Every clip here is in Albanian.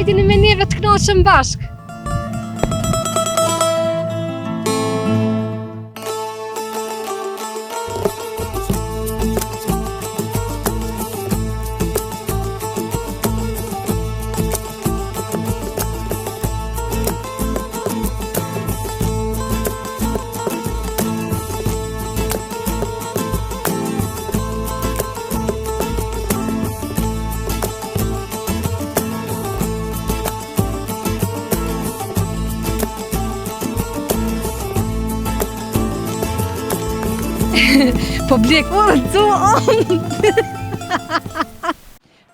Hajdini me neve të knoqëm bashk. Po blek,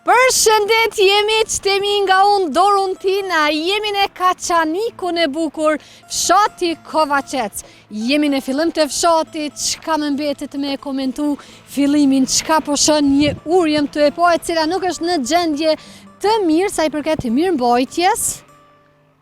Përshëndet, jemi qtemi nga unë dorun tina, jemi në Kaçanikun e bukur, fshati Kovaqec. Jemi në fillim të fshatit, çka më mbetet me komentu fillimin, çka po shon një urjem të e po e cila nuk është në gjendje të mirë sa i përket të mirëmbajtjes.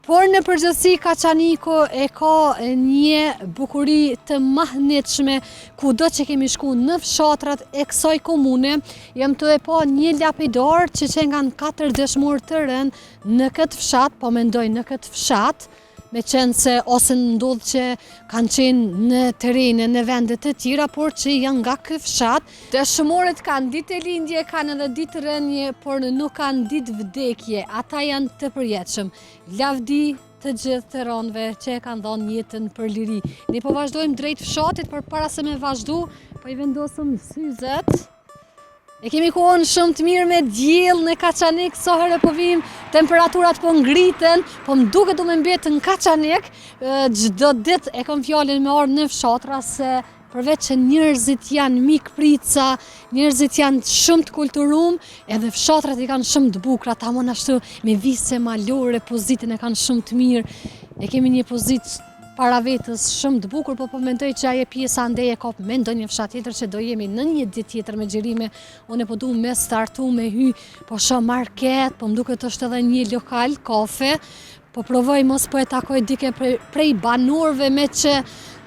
Por në përgjithësi Kaçaniku e ka një bukuri të mahnitshme kudo që kemi shku në fshatrat e kësaj komune. Jam të e pa një lapidar që kanë 4 dëshmor të rënë në këtë fshat, po mendoj në këtë fshat, me qenë se ose ndodhë që kanë qenë në terene, në vendet të tjera, por që janë nga ky fshat. Dëshmorët kanë ditë e lindje, kanë edhe ditë rënje, por nuk kanë ditë vdekje. Ata janë të përjetshëm. Lavdi të gjithë të ronëve që e kanë dhënë jetën për liri. Ne po vazhdojmë drejt fshatit, por para se me vazhdu, po i vendosëm syzet. E kemi kohën shumë të mirë me diell në Kaçanik, sa herë po vim, temperaturat po ngriten, po më duket du me mbetë në Kaçanik, çdo ditë e kam fjalën me orë në fshatra se përveç që njerëzit janë mikprica, njerëzit janë shumë të kulturum, edhe fshatrat i kanë shumë të bukura, tamam ashtu me vise malore, pozitën e kanë shumë të mirë. E kemi një pozitë para vetës shumë të bukur, po mendoj që ajo pjesa andej e kap me ndonjë fshat tjetër që do jemi në një ditë tjetër me xhirime. Unë po duam me startu me hy, po shoh market, po më duket është edhe një lokal kafe. Po provoj mos po e takoj dike prej banorëve me që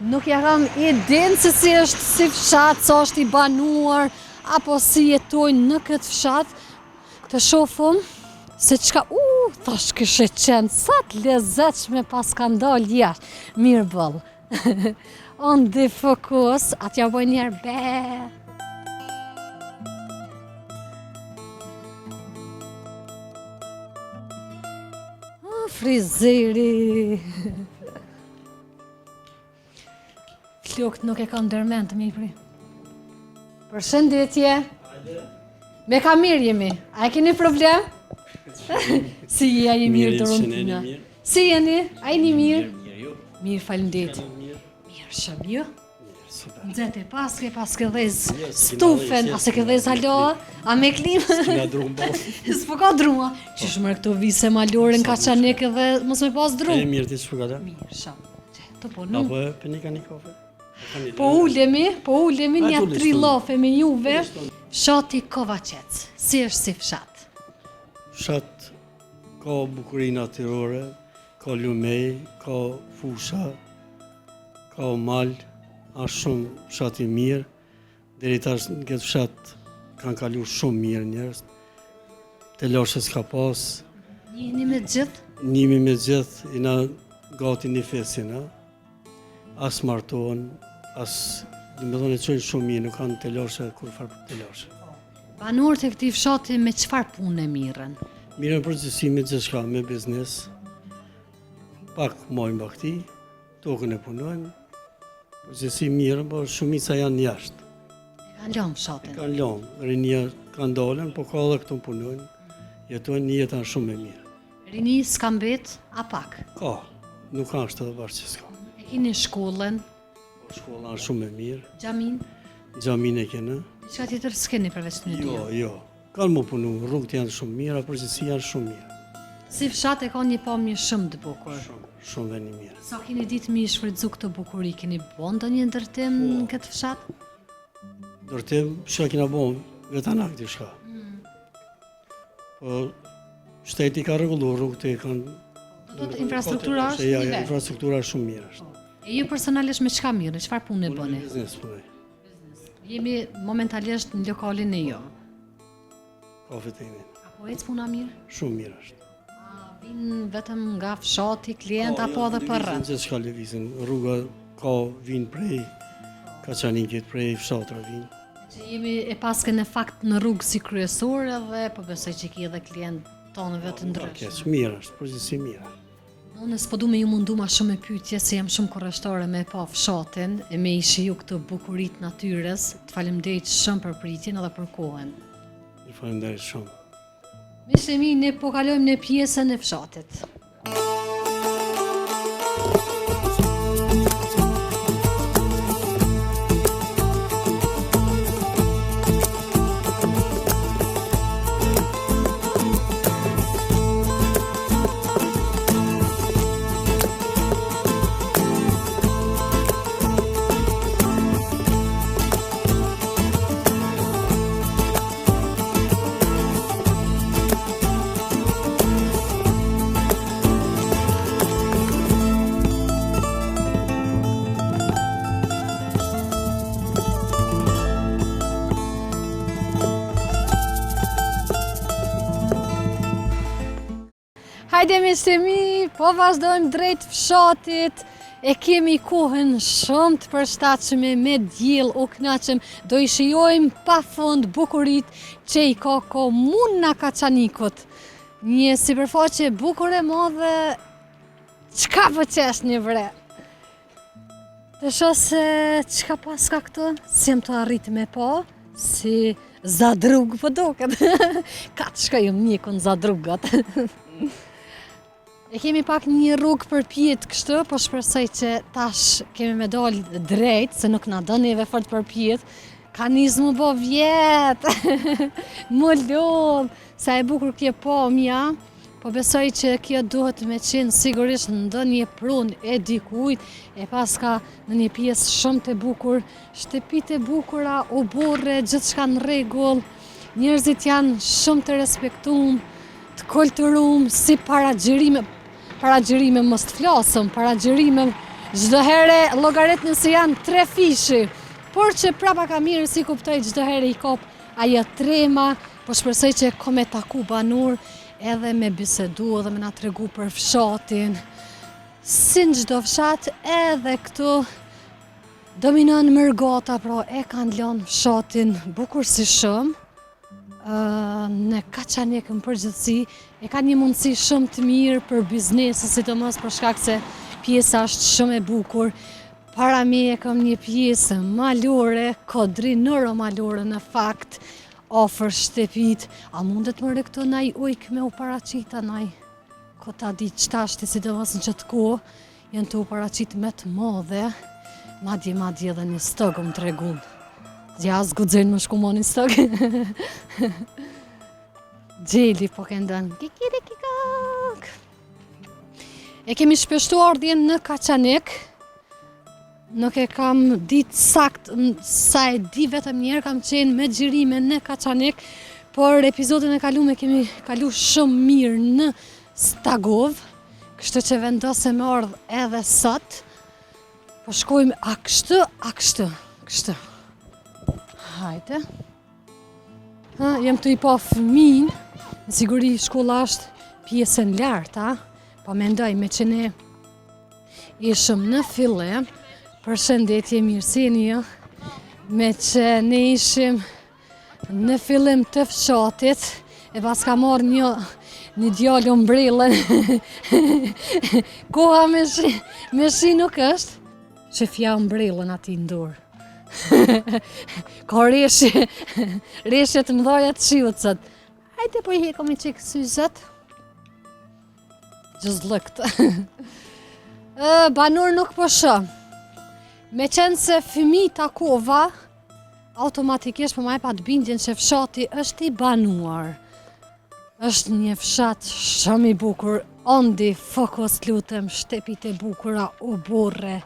nuk ja kam idenë se si është si fshat, sa është i banuar, apo si jetojnë në këtë fshat. Të shohim se çka, thash kështë qenë, sa të lezetshme pas ka ndalë jashtë. Mirë bëllë. On the focus, atja boj njerë be. Frizeri. Flokët nuk e kam ndërmend të mi pri. Përshëndetje. Me ka mirë jemi, a e keni problem? Si je, a je mirë të rëndina? Si jeni, a jeni mirë? Mirë, falimderit. Mirë, shumë ju? Nxete, paske dhez stufen, a se ke dhez halo? A me klim? S'ka drumë. S'po ka drumë. Qysh mërë këto vise malore në Kaçanik edhe mos me pas drumë? E mirë ti s'po ka da? Mirë, shumë. Të po nu? Apo për një ka një kafe? Po ulemi një 3 llafe me juve. Fshati Kovaqec, si është si fshat? Fshat ka bukuri natyrore, ka lumej, ka fusha, ka mal, është shumë fshat i mirë. Deri tash në këtë fshat kanë kalu shumë mirë njerëz. Telashe s'ka pas. Njihni me gjithë? Njihemi me gjithë, ina gati një fesin, as martohen, as me thonë e qojnë shumë mirë, nuk kanë telashe, kur farë për telashe. Banorët e këtij fshati me çfarë punë mirën? Mirën përgjithësi me gjithçka, me biznes, pak mojnë bakti, tokën e punojnë, përgjithësi mirën, por shumica janë jashtë. E kanë lënë fshatin? Kanë lënë, rinia kanë dalën, po ka edhe këtu punojnë, jetojnë një jetën shumë e mirë. Rini s'ka mbet, a pak? Ka, nuk ka është edhe bashkë që s'ka. E keni shkollën? Shkolla është shumë e mirë. Xhamin? Xhamin e kene. Diçka tjetër s'keni përveç të një? Jo. Kanë më punu, rrugët janë shumë mirë, përgjithësi janë shumë mirë. Si fshat e ka një pamje shumë të bukur. Shumë dhe një mirë. Sa keni ditë mi shfrytzu këtë bukuri, keni bën ndonjë ndërtim në këtë fshat? Ndërtim, shka kena bon, vetanak t'i shka. Po, shteti ka rregullu, rrugët e kanë... Infrastruktura është Ja, nivel? infrastruktura është shumë mirë është. E ju personalisht me çka mirë, çfarë punë Unë bëni? biznes punoj. Jemi momentalisht në lokalin e jo. Kafe të imin. Apo ec puna mirë? Shumë mirë është. Vinë vetëm nga fshati, klient apo edhe për rreth? Gjithë shka lëvizin, rruga ka vinë prej Kaçanikit, prej fshatra vinë. Që jemi e paske në fakt në rrugë si kryesore dhe po besoj që ki edhe klient tonëve të ndryshëm. Mirë është, përgjithësi mirë. Unë s'po du me ju mundu ma shumë e pyetje se jam shumë kurrështore me pa fshatin e me i shiju këtë bukurit natyres. Të faleminderit shumë për pritjen edhe për kohën. Ju faleminderit shumë. Miqtë e mi, ne po kalojmë në pjesën e fshatit. Hajde miqtë e mi, po vazhdojmë drejt fshatit, e kemi kohën shumë të përshtatshme me diell u kënaqëm, do i shijojmë pafund bukurit që i ka komuna Kaçanikut. Një sipërfaqe bukur e madhe, çka po qesh një bre? Të shoh se çka paska këtu, si jam të arrit me pa, si zadrug po duket. Ka të shkojmë mjekun zadrugat. E kemi pak një rrugë përpjet kështu, po shpresoj që tash kemi me dalë drejt, se nuk na do neve fort përpjet. Ka nis mu bo vjet. Më lodh, sa e bukur kje po mja, po besoj që kjo duhet me qenë sigurisht në ndonjë prunë e dikujt, e paska në një pjesë shumë të bukur, shtëpit e bukura, u burre, gjithçka në rregull, njerëzit janë shumë të respektuar, të kulturuar, si paragjërime mos të flasëm, paragjërime çdo herë llogaritën se janë 3 fishi, por që prapa ka mirë si kuptoj çdo herë i kop ajo trema, po shpresoj që ko me taku banur edhe me bisedu edhe me na tregu për fshatin. Si në çdo fshat edhe këtu dominon mërgata, pra e kanë lënë fshatin bukur si shumë. Në Kaçanik në përgjithësi e ka një mundësi shumë të mirë për biznesë, sidomos për shkak se pjesa është shumë e bukur. Para me e kam një pjesë malore, kodrinore malore në fakt, ofër shtëpit. A mundet më këto naj ujk me u paraqita naj? Ko ta di qëta është sidomos në qëtë kohë, janë të u paraqit me të madhe, madje edhe një stogë më tregun. Ja, zgudzin më shku mo një stogë. Gjeli po këndën. Kikirikikak. E kemi shpeshtu ardhjen në Kaçanik. Nuk e kam ditë sakt, sa e di vetëm njerë kam qenë me xhirime në Kaçanik, por epizodin e kalume kemi kalu shumë mirë në Stagov, kështu që vendosem me ardh edhe sot. Po shkojmë a kështu. Hajde. Jem të i pa fëmin, në siguri shkolla është pjesën lartë, po mendoj me që ne ishëm në fillim, përshëndetje mirësinjë, me që ne ishim në fillim të fshatit, e pas ka marrë një djallë umbrellën. Koha me shi nuk është, që fja umbrellën ati ndurë. Ka reshje të mëdhaja të shiut sot. Hajde po i hekom i qikë syzet. Just looked. Banur nuk po shë. Me qenë se fëmi takova, automatikisht po maj pa të bindjen që fshati është i banuar. Është një fshat shumë i bukur, ondi, fokus lutem, shtepit e bukura, u burre.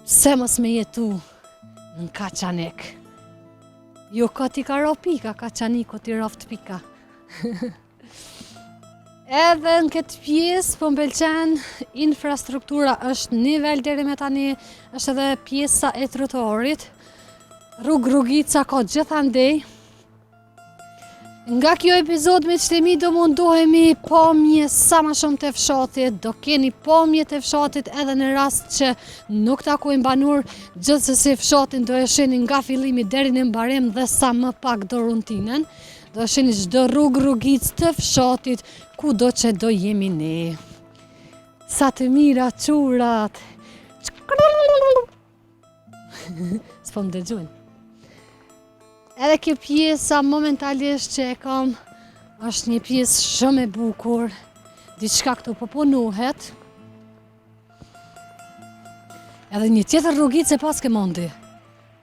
Se mos me jetu në Kaçanik. Jo ka t'i ka ro pika, Kaçaniku t'i roft pika. Edhe në këtë pjesë, po m'pëlqen, infrastruktura është nivel deri me tani, është edhe pjesa e trotuarit. Rrugica ka gjithandej. Nga kjo epizod me qtemi do mundohemi pamje sa ma shumë të fshatit, do keni pamje të fshatit edhe në rast që nuk takojnë banor, gjithsesi fshatin do e sheni nga fillimi deri në mbarim dhe sa më pak do runtinën, do e sheni çdo rrugic të fshatit ku do që do jemi ne. Sa të mira qurat! S'po më dëgjojnë. Edhe kjo pjesa momentalisht që e kam është një pjesë shumë e bukur, diçka këtu po punohet. Edhe një tjetër rrugicë e pas ke mondi.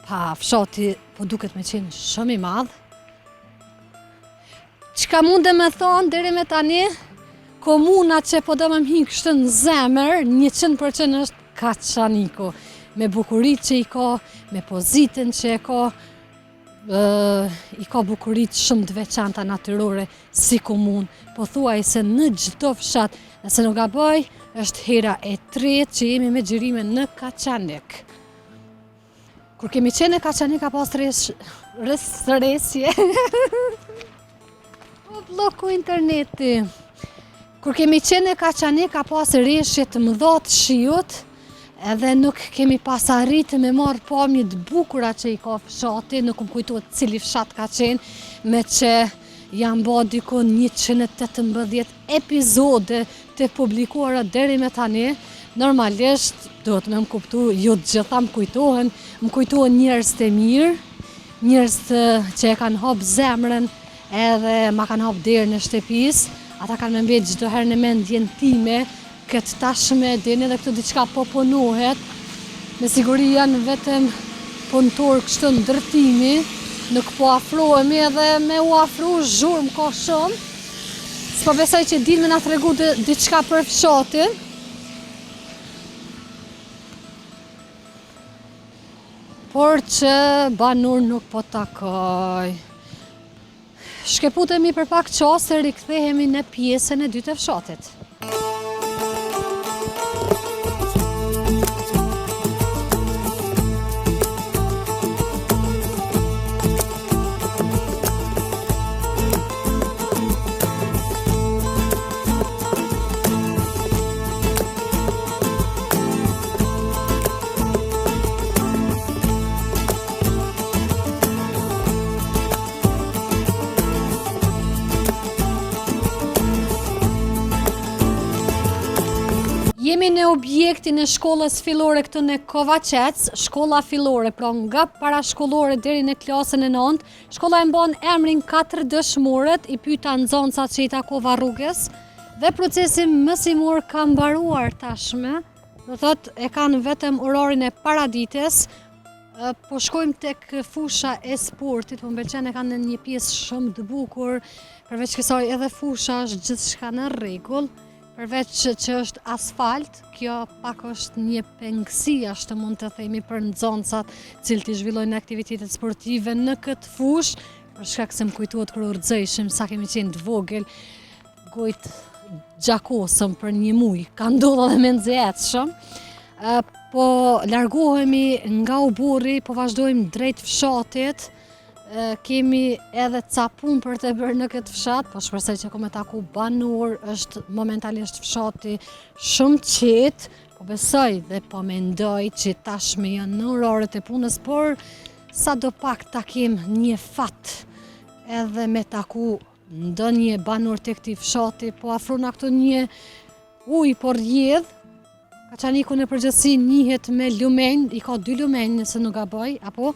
Pa fshati po duket me qenë shumë i madh. Çka mundem me thonë deri me tani, komuna që po do më hinë kështë në zemër, 100% është Kaçaniku. Me bukuritë që i ka, me pozitën që e ka, i ka bukuritë shumë të veçanta natyrore si komunë, po thuaj se në çdo fshat, nëse nuk gaboj, është hera e tretë që jemi me xhirime në Kaçanik. Kur kemi qenë në Kaçanik ka pas rresje. O bloku interneti. Kur kemi qenë në Kaçanik ka pas rreshje të mëdha të shiut, edhe nuk kemi pas arritë me marrë pamje të bukura që i ka fshati, nuk më kujtohet cili fshat ka qenë, me që janë bë diku 118 epizode të publikuara deri me tani. Normalisht do të më kuptu, jo të gjitha më kujtohen njerëz të mirë, njerëz që e kanë hap zemrën edhe ma kanë hap derën e shtëpis, ata kanë me mbet çdo herë në mendjen time. Këtë tashme dini edhe këtu diçka po punohet, me siguri janë vetëm punëtor kështu ndërtimi, nuk po afrohemi edhe me u afru zhurmë ka shumë. S'po besoj që din me na tregu diçka për fshatin. Por që banor nuk po takoj. Shkeputemi për pak qasë, rikthehemi në pjesën e dytë të fshatit. Jemi në objektin e shkollës fillore këtu në Kovaqec, shkolla fillore, pra nga parashkollore deri në klasën e 9. Shkolla e mban emrin 4 dëshmorët, i pyeta nxënësat që i takova rrugës, dhe procesi mësimor ka mbaruar tashme. Do thot e kanë vetëm orarin e paradites, po shkojmë tek fusha e sportit, po m'pëlqen e kanë në një pjesë shumë të bukur, përveç kësaj edhe fusha është gjithçka në rregull. Përveç që është asfalt, kjo pak është një pengësi, ashtë mund të themi për nxënësat cilët i zhvillojnë aktivitetet sportive në këtë fushë, për shkak se më kujtohet kur urxejshim sa kemi qenë të vogël, gojt gjakosëm për një muj, ka ndodhur edhe me nxehtëshëm. Po largohemi nga Uburi, po vazhdojmë drejt fshatit. Kemi edhe ca punë për të bërë në këtë fshat, po shpresoj që me taku banor, është momentalisht fshati shumë qetë, po besoj dhe po mendoj që tashme janë në orarët e punës, por sa do pak takim një fat edhe me taku ndonjë banor të këtij fshati, po afrona këtu një ujë por rjedh. Kaçaniku në përgjithësi njihet me lumenj, i ka 2 lumenj nëse nuk gaboj, apo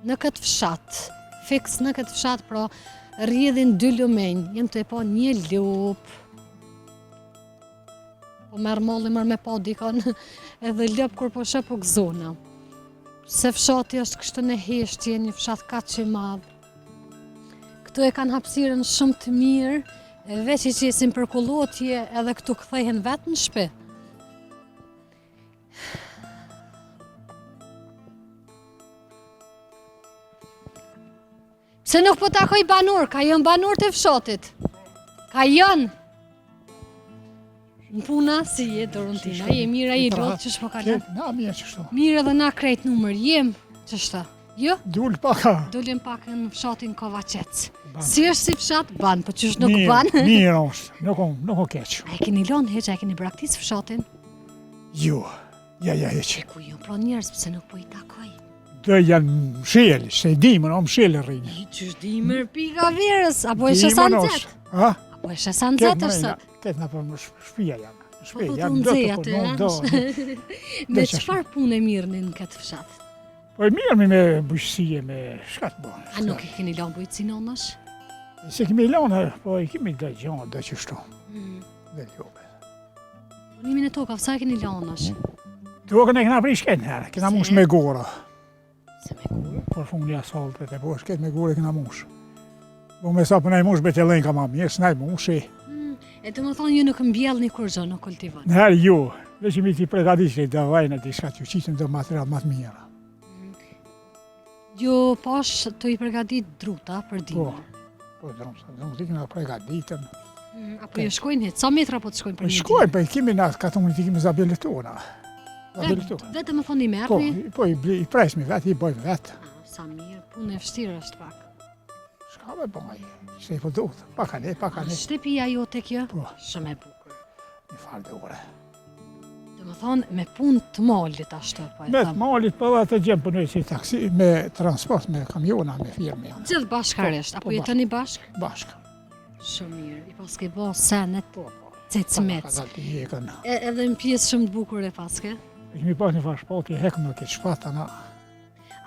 në këtë fshat. Fiks në këtë fshat, pra rrjedhin 2 lumenj, jem të e pa një lup. Po merë molli mërë me pa dikon edhe lup kur po shë po gëzona. Se fshati është kështë në heshtje, një fshat ka që madhë. Këtu e kanë hapësirën shumë të mirë, veç i qesin për kullotje edhe këtu kthehen vetë në shtëpi. Se nuk po takoj banor, ka jënë banor të fshatit. Ka jënë. Në puna, si je, Dorontina, je mira i lot që shpo ka në. Na mirë që shto. Mirë edhe na krejt numër, jem që shta. Jo? Dul paka. Dolim pak në fshatin Kovacec. Si është si fshat? Ban, po qysh nuk ban? Mirë është, nuk o keq. A e keni lënë heq, a e keni braktis fshatin? Jo, ja heq. E ku ju pra njerëz, pëse nuk po i takoj? Dhe janë mshel, se i dimën, o mshel e rrinë. I qysh dimër pika verës, apo e shesan zet? Ha? Apo e shesan zet është sot? Ketë në për në shpia janë. Po të nxej aty, me çfarë punë mirënin në këtë fshat? Po e mirë me bujqësie, me shkat bon. A nuk i keni lënë bujqësinë onësh? Se kemi lënë, po i kemi dhe gjonë, dhe qështu. Dhe ljobe. Punimin e tokave, sa e keni lënë onësh? Tokën e kena prish këtë herë, kena mush me gora. Se me kur? Por fundi asaltet e po shket me gora kena mush. Po me sa për nej mush bete lejnë ka ma mirë, s'naj mushi. E të më thonë ju nuk mbjellni kur gjë, nuk kultivon. Në herë ju, dhe që mi ti pregadishli dhe vajnë e diska që qitëm dhe material matë mira. Jo pash të i përgatit druta për dimër. Po, drumë kena pregaditën. Apo ju shkojnë hit, sa metra po të shkojnë për një dimë? Shkojnë, po i kemi në katonin të kemi zabjelit tona. Vetë më thonë i merni? Po, i presmi vetë, i bojmë vetë. Sa mirë, punë e vështirë është pak. Shka me boj, se i po duhet, pakane. Shtepia jo të kjo? Po. Shumë e bukur. Një farë dhe ore. Dhe më thonë, me punë të malit ashtë, po e Me thamë. të malit, po dhe të gjemë përnoj si taksi, me transport, me kamiona, me firme janë. Gjithë bashkaresht, apo Po, jetoni bashk? Bashka. Shumë mirë, i paske bo senet, Po. cecmec. Pagati jekën. Edhe në pjesë shumë të bukur e paske. E kemi pas një farë shpati, hekëm në këtë shpata na.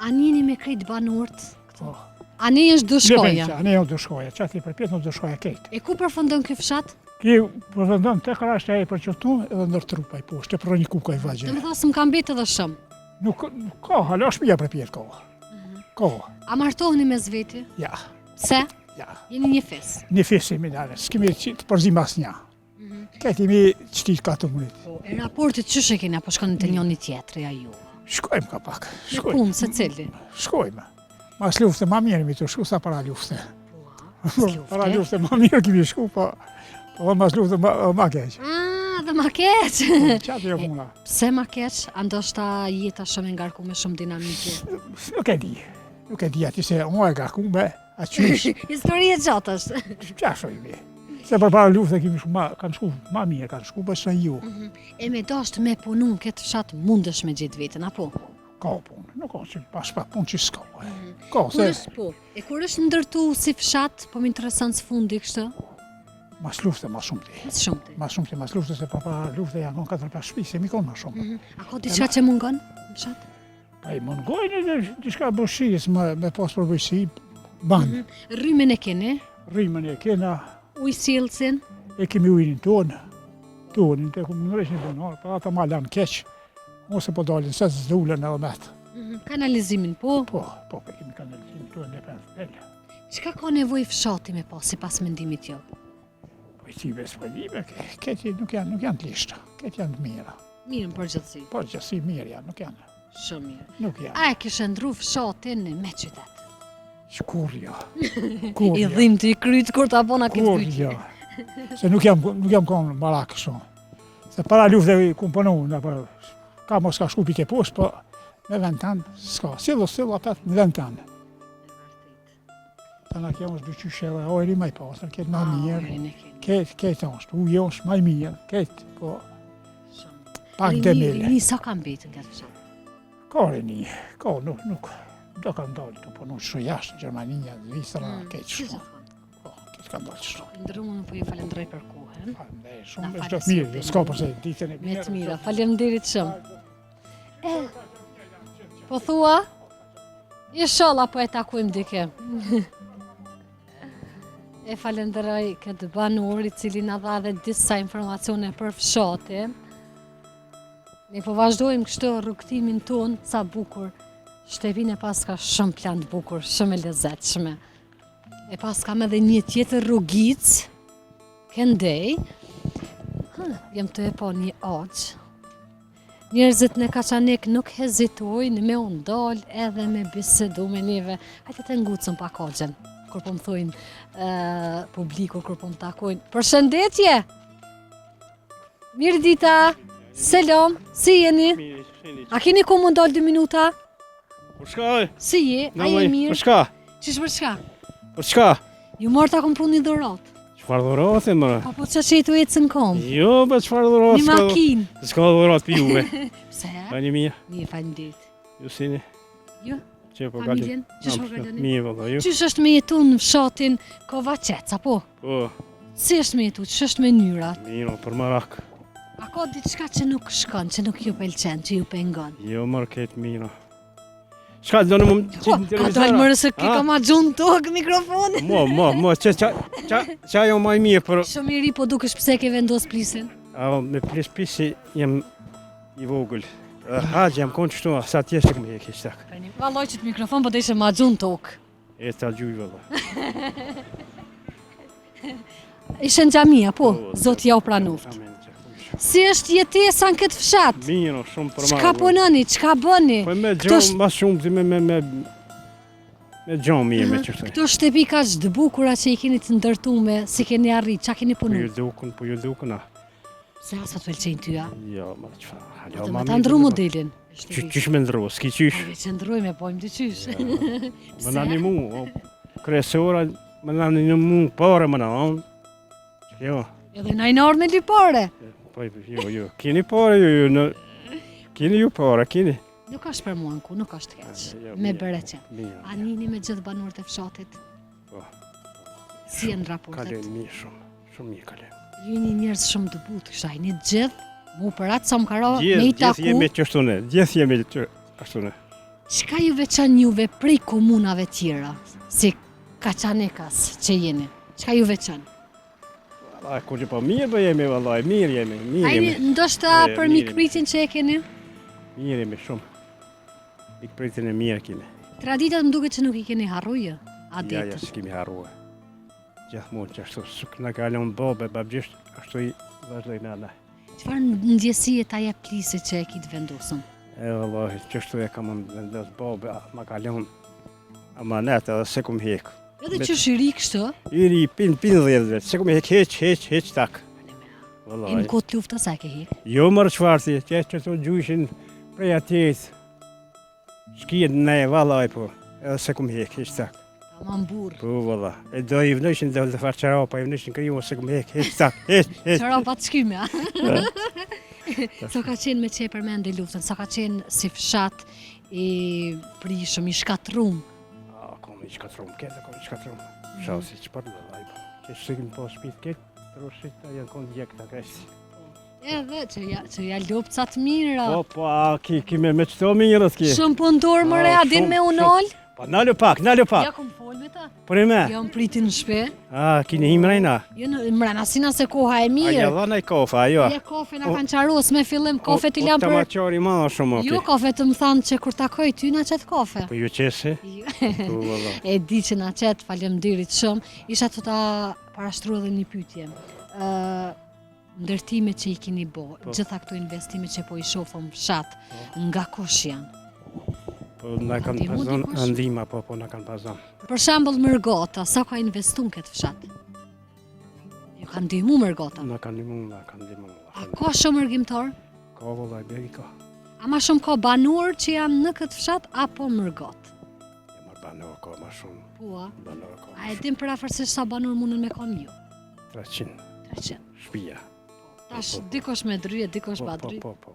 A njeni me krejt banorët? Po. A një është do shkoja? A ne jo do shkoja, qati për pjetë nuk do shkoja kejtë. E ku përfundon ky fshat? Ki përvendon të krasht e për qëtu edhe ndër trupa i poshtë, për një kuka i Dhe vajgjë. më thasë më kam betë edhe shumë. Nuk ka, hala shpija për pjetë ka. Ka, A martoheni me zveti? ja, Pse? ja. Jeni një fes. Një fesi me nare, s'kemi të përzim as një. Këtë imi qëtit ka të munit. Po, e raportit qështë e keni, apo shkoni të njoni tjetëri, a ju? Shkojmë ka pak, Me punë, se cili? Shkojmë. Mas lufte ma mirë mi të shku sa para lufte. Po, Para lufte ma mirë kemi shku, po mas lufte ma keq. Dhe ma keq. Qatë jo puna. Pse ma keq? A ndoshta jeta shumë e ngarku me shumë dinamike. Nuk e di ati se unë e garku me a qysh. Histori e gjatë është. Qashojmi. Se për para lufte kemi shku, kanë shku ma mirë, kanë shku bësë ju. E me dasht me punu në këtë fshat mundesh me gjithë vetën, apo? Ka punë, nuk ka që pas pa punë që s'ka. Ka, Kur se është po? E kur është ndërtu si fshat, po më interesant së fundi kështë? mas lufte ma shumë ti. Mas shumë ti. Mas lufte se për para lufte janë konë 4-5 shpi, se mi konë ma shumë. A ka diçka që mungon në fshat? Pa i mungojnë diçka bëshqis me pas përbëjsi, banë. Rrymen e keni, Rrimën e kena, ujësillësin, e kemi ujnin tonë, të kumë në reshën tonë, pa ata ma lanë keq, ose po dalin se zdullën edhe metë. kanalizimin po. Po, pe kemi kanalizimin tonë në pensë. Çka ka nevojë fshati me pas, sipas mendimit jo? Po i cive s'pëllime, këti nuk janë të lishta, këti janë të mira. Mirë në përgjithësi, Po gjësi mirë janë, nuk janë, shumë mirë. nuk janë. A e kishe ndru fshatin me qytet? Kur jo, I dhim të i kryt kur ta bona këtë kur pyetje. jo. Se nuk jam konë barak kështu. Se para lufte ku punu, ka mos ka shku pike poshtë, po me vend tanë s'ka. Sillo apet në vend tanë. Ta na kemi është dyqyshe edhe ojri ma i pasër, këtë ma mirë. Këtë është, ujë është ma i mirë, këtë, po, pak demile. Rini sa kam betë nga të fshat? Ka rini, ka nuk, do kanë dalë të punu që jashtë, Gjermania, Zvistra, këtë shumë. Po, këtë kanë dalë që shumë. Ndërrumë po ju falenderoj për kohën. Faleminderit shumë, Na është falë mirë, si s'ka bene. përse ditën e Me të mira, faleminderit shumë. Po thua? Inshallah po e takojmë dike. E falenderoj këtë banor i cili na dha dhe disa informacione për fshatin. Ne po vazhdojmë kështu rrugtimin ton, sa bukur. Shtepin e pas ka shumë plan të bukur, shumë e lezetshme. E pas kam edhe një tjetër rrugic, këndej. Jam të e po një aqë. Njerëzit në Kaçanik nuk hezitojnë me u ndal edhe me bisedu me neve. Hajde të ngucëm pak aqen, kur po më thojnë publiku, kur po më takojnë. Përshëndetje! Mirë dita! Selam! Si jeni? A keni ku më ndalë 2 minuta? Për shka? Si je? A je mirë? Për shka? Qish për shka? Për shka? Ju morë ta kom pru një dhuratë. Qëfar dhuratë, mëra? Po që që i tu ecë në kom? Jo, për qëfar dhuratë? Një makinë. S'ka dhuratë për juve. Pse? Pa një mija. Mirë, faleminderit. Ju sini? Jo? Që po Familjen? Qish po kaloni? Mirë, valla, ju? Qish është me jetu në fshatin Kovacec, apo? Po, Si është me jetu? Që është mënyrat? mirë, për marak. A ka diçka që nuk shkon, që nuk ju pëlqen, që ju pengon? Jo, marë këtë mirë. Shka, do në më qitë në Ka televizora? dalë mërë se ki A? ka ma gjunë tokë mikrofonin. Qa jo maj mirë, për... Shumë i ri, po dukesh pse ke vendos plisin? Me pisi jem i vogël. Haqë jam konë qështu, sa tjesë që këmë hekë ishtë tak. Valloj që të mikrofon, po të ishe ma gjunë tokë. E ta gjuj, valla. Ishe në gjamia, po, Po, Zoti ja u pranoft. Amen, që Si është jetesa në këtë fshat? mirë, shumë për marë. Çka punoni, çka bëni? Po me Këto gjonë, mas shumë si me gjonë mirë me qështu. Këto shtëpi ka që të bukura që i keni të ndërtume, si keni arrit, qa keni Po punu? ju dukun, a. Se asë të pëlqenjë tyja. Jo, ma qëfa. Do me ta ndru modelin. Qysh me ndru, s'ki qysh. Po që ndrujme, pojmë të qysh. Më në një mu, kresora, më në një mu, pare më në anë. Jo, Edhe na i nërë me lipare. po jo, keni pare ju, keni ju pare, keni. Nuk është për mua në ku, nuk është keq. Jo, Me mirë, bereqe. mirë. A njini me gjithë banorët e fshatit? Po. Si e në raportet? Kalem mirë shumë, shumë mirë kalem. Ju një njerëz shumë të butë, kësha i një gjithë, mu për atë sa më karo me i taku. Gjithë jemi qështune, gjithë jemi qështune. Qka ju veçan juve prej komunave tjera, si Kaçanekas që jeni? Qka ju veçan? A, kur që po mirë do jemi, vallaj, mirë jemi, mirë Ajni, jemi. ndoshta E, për mirë mikpritin që e keni? Mirë jemi shumë. Ikë pritin e mirë kemi. Traditat më duket që nuk i keni harruje, Ja, adetet. s'kemi harrua. Gjithmonë që ashtu, suk në kalon bobe, babgjisht, ashtu i vazhdoj nana. Qëfar ndjesi e ta jep plisi që e kitë vendosëm? E vallaj, që ashtu e kam vendos bobe, ma kalon amanet edhe se kum hek. Edhe që shiri kështë, Iri pin 10 vetë, se kum hek heq tak. e në Vallaj. kotë lufta sa e ke hek. Jo mërë qfarësi, që të gjyshin prej atjes. Shkijet ne, vallaj po, edhe se kum hek tak. Ta ma mburë. Po valla, e do i vnëshin dhe të farë qarapa, i vnëshin kriju se kum hek tak, heq. Qëra pa të shkyme, a? Sa ka qenë me që e përmende luftën, sa ka qenë si fshat i prishëm, i shkatrum. A, kom i shkatrum, këtë kom i shkatrum. Shau si që përnë dhe lajba. Që shëkim po shpit këtë, roshit ta janë konë djek të kështë. Edhe që ja lopcat mira. Po, a, ki me qëto mirët ki. Shumë punëtor më re, a din me unol? Pa, nalu pak. Ja kom fol me ta. Për e me. Ja më pritin në shpe. A, kini himrejna. Jo në mrena sina se koha e A, ja mirë. dhana i kofa, ajo. Ja kafe na kanë qaros me fillim, kafe të lam Ta për... ma qari ma shumë, Jo, oke. kafe të më thanë që kur takoj ty na qëtë kafe. Po ju qesi? Jo. Po, valla. E di që na qëtë, faleminderit shumë. Isha të ta parashtru edhe një pytje. Ndërtimet që i keni bo, gjitha këto investime që po i shofëm fshat, nga kush janë? Po, na kanë Ndihmu pazon, dikush? ndima, po, na kanë pazon. Për shembull Mërgata, sa ka investu në këtë fshat? Ju ka ndihmu Mërgata? Na kanë ndimu. A ka shumë mërgjimtar? Ka, valla, i begi ka. A ma shumë ka banor që janë në këtë fshat, apo Mërgat? Ja, ma banor ka ma shumë. Po, a? Banor ka A ma e dim për afërsisht sa banor mundën me kanë ju? 300 300. shpija. Tash dikosh me dryje, dikosh pa dryje. Po.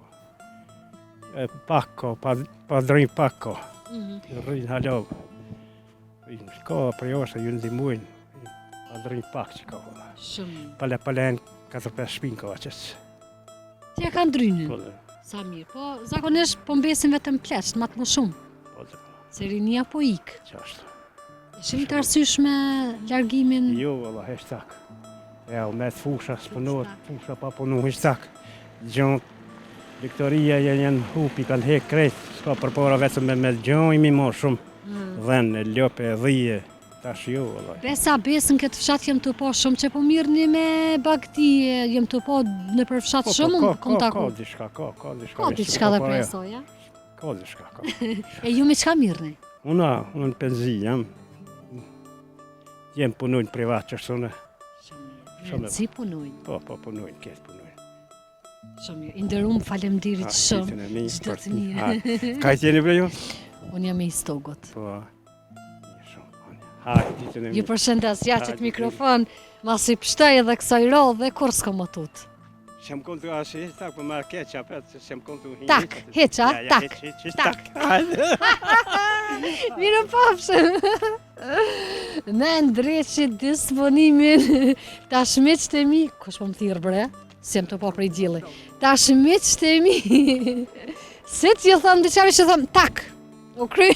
E pak ka, pa drejn pak ka. Mhm. Rrin halov. Ka për jashtë ju ndihmojnë. Pa drejn pak që ka. Shumë. Palen 4-5 shpinë ka qës. Që e kanë drynin? Po, Sa mirë. Po, zakonisht po mbesin vetëm pleqt, ma të më shumë. po, Se rinia po ik. qashtë. Ishim të arsysh me largimin? Jo, valla, heshtak. Ja, me të fusha s'punohet, fusha pa punu heshtak. Gjon, Viktoria janë hupi, kanë hek krejt, s'ka përpara vetëm me gjon imi ma shumë. Dhenë, ljope, dhije, tash jo, valla. Besa besën këtë fshat jem të po shumë që po mirëni me bagti, jem të po në për fshat shumë kom taku. Ka diçka, ka diçka. Ka diçka dhe presoja. Ka diçka, ka. E ju me qka mirëni? Unë në penzi jam. Jem punojnë privat që shtunë. Shumë. Si punojnë? Po, punojnë, këtë punojnë. Shumë mirë. Inderum, faleminderit shumë. Çdo të mirë. Ka i tjeni bre ju? Unë jam e Istogut. Po, një shumë. Hajde, ditën e Ju mirë. përshëndes, ja që Hajde, të mikrofon, mas i pështaj edhe kësaj rodhe, kur s'ka më tut. Shem kontu ashe, tak, për marrë keqa, për shem kontu hinë. Tak, heqa, tak, tak. Hajde. Mirë pafshëm. Me ndreqit disponimin, ta shmeqt e mi, kush po më thirë bre, si jem të po prej gjili, ta shmeqt e mi, se t'ju thëmë diqavi që thëmë, tak, u kry,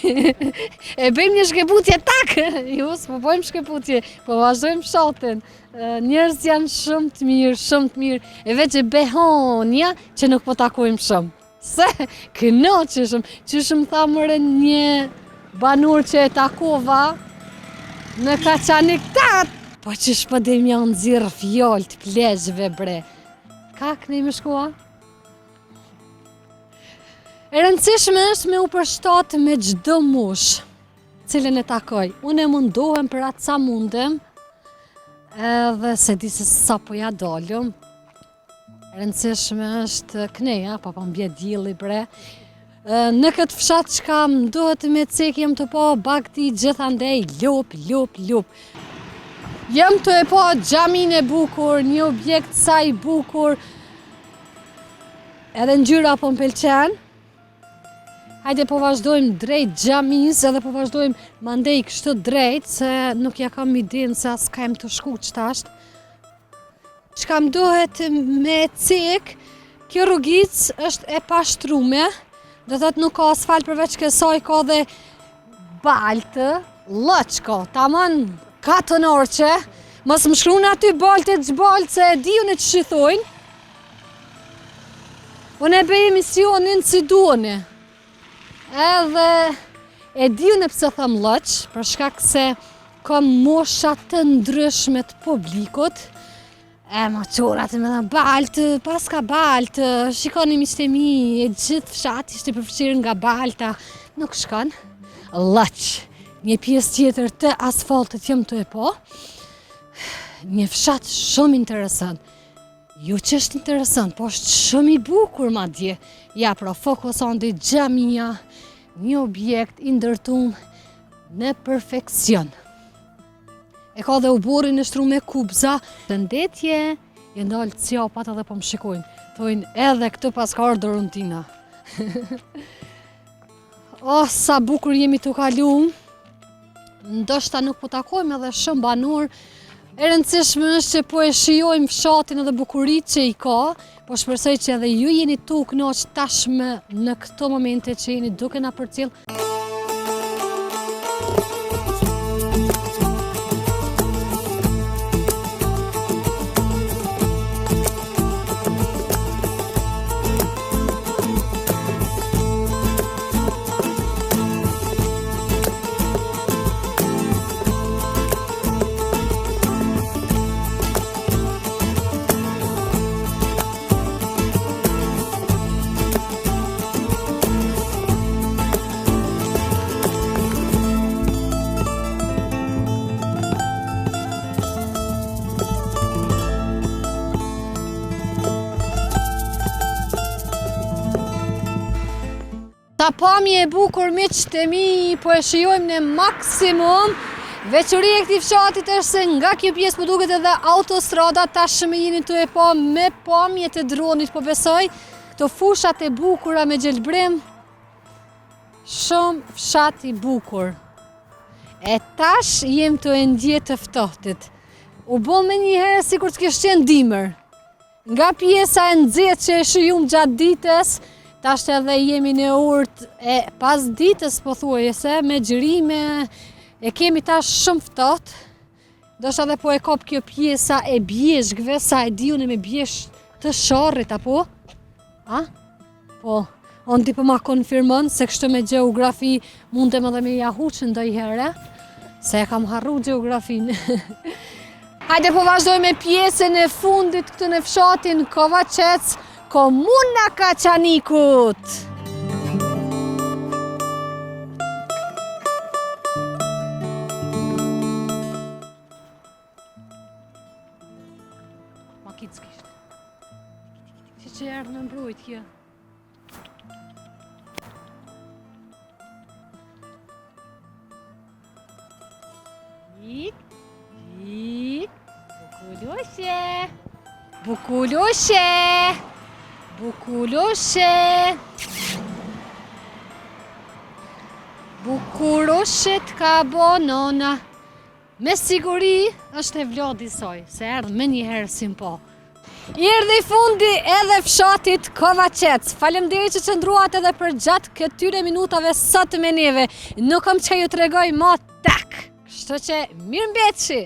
e bëjmë një shkeputje, tak, ju s'po bëjmë shkeputje, po vazhdojmë fshatin, njerëz janë shumë të mirë, e veç e behonja që nuk po takojmë shumë, se kënoqeshëm, që shumë thamëre një banur që e takova, në Kaçanik tat, po që shpëdem janë nëzirë fjallë të plezhve bre. Ka këne me shkua? E rëndësishme është me u përshtatë me gjdo mush, cilën e takoj. Unë e mundohem për atë sa mundem, edhe se di se sa po ja dollum. E rëndësishme është këneja, pa më bje djili bre. Në këtë fshat që kam duhet me cek jem të po bakti gjithandej lup. Jem të e po gjamin e bukur, një objekt sa i bukur, edhe ngjyra po m'pëlqen. Hajde po vazhdojmë drejt gjamis edhe po vazhdojmë mandej kështu drejt, se nuk ja kam idin se as ka jem të shku qëtasht. Që kam duhet me cek, kjo rrugic është e pashtrume, do thot nuk ka asfalt përveç kësaj ka dhe baltë, lëçko, tamam katën orqe, mos më shkruan aty baltë gjbaltë se e di unë që shithojnë. Unë e bëj emisionin si duoni. Edhe e di unë pse thëm lëç, për shkak se kam mosha të ndryshme të publikut. E ma qorat e me dhe baltë, pas ka baltë, shikoni miqtë e mi, e gjithë fshat ishte përfshirë nga balta, nuk shkon. Lëç, një pjesë tjetër të asfaltit jem të e po, një fshat shumë interesant. Ju që është interesant, po është shumë i bukur ma dje. Ja, pra fokuson dhe xhamia, një objekt i ndërtum në perfekcion. E ka dhe u burin e shtru me kubza. Të ndetje, e ndalë ciapat edhe po më shikojnë. Thojnë edhe këtë pas ka orë Dorontina. Oh, sa bukur jemi të kalum. Ndoshta nuk po takojmë edhe shumë banor. E rëndësishme është që po e shijojmë fshatin edhe bukurit që i ka, po shpresoj që edhe ju jeni tu kënaq tashmë në këto momente që jeni duke na përcjell. Ta pamje e bukur miqtë e mi, po e shijojmë në maksimum. Veçuria e këtij fshatit është se nga kjo pjesë po duket edhe autostrada, tashmë jeni tu e pa me pamjet e dronit, po besoj. Këto fushat e bukura me gjelbrim, shumë fshat i bukur. E tash jem të e ndje të ftohtit. U bo me njëherë si kur të kishtë qenë dimër. Nga pjesa e nxehtë që e shijum gjatë ditës, tash edhe jemi në urt e pas ditës po thuajese, me xhirime, e kemi tash shumë ftohtë. Ndoshta edhe po e kap kjo pjesa e bjeshkëve, sa e di unë me bjeshk të sharrit apo? A? Po, on ti po ma konfirmon se kështu me gjeografi mundem edhe me jahuqë ndonjëherë, se e kam harru gjeografinë. Hajde po vazhdoj me pjesën e fundit këtu në fshatin Kovaqec, komuna Kaçanikut. Ma kitë s'kishtë. Që erdhë me mbrojt kjo. Bukulushe! Bukulushe! Bukulushe! Bukurushet ka bo nona. Me siguri është e Vlodi soj, se erdhë me njëherë sim po. Erdhi fundi edhe fshatit Kovacec. Faleminderit që qëndruat edhe për gjatë këtyre minutave sot me neve. Nuk kam që ju tregoj ma tek. Kështu që mirë mbetëshi!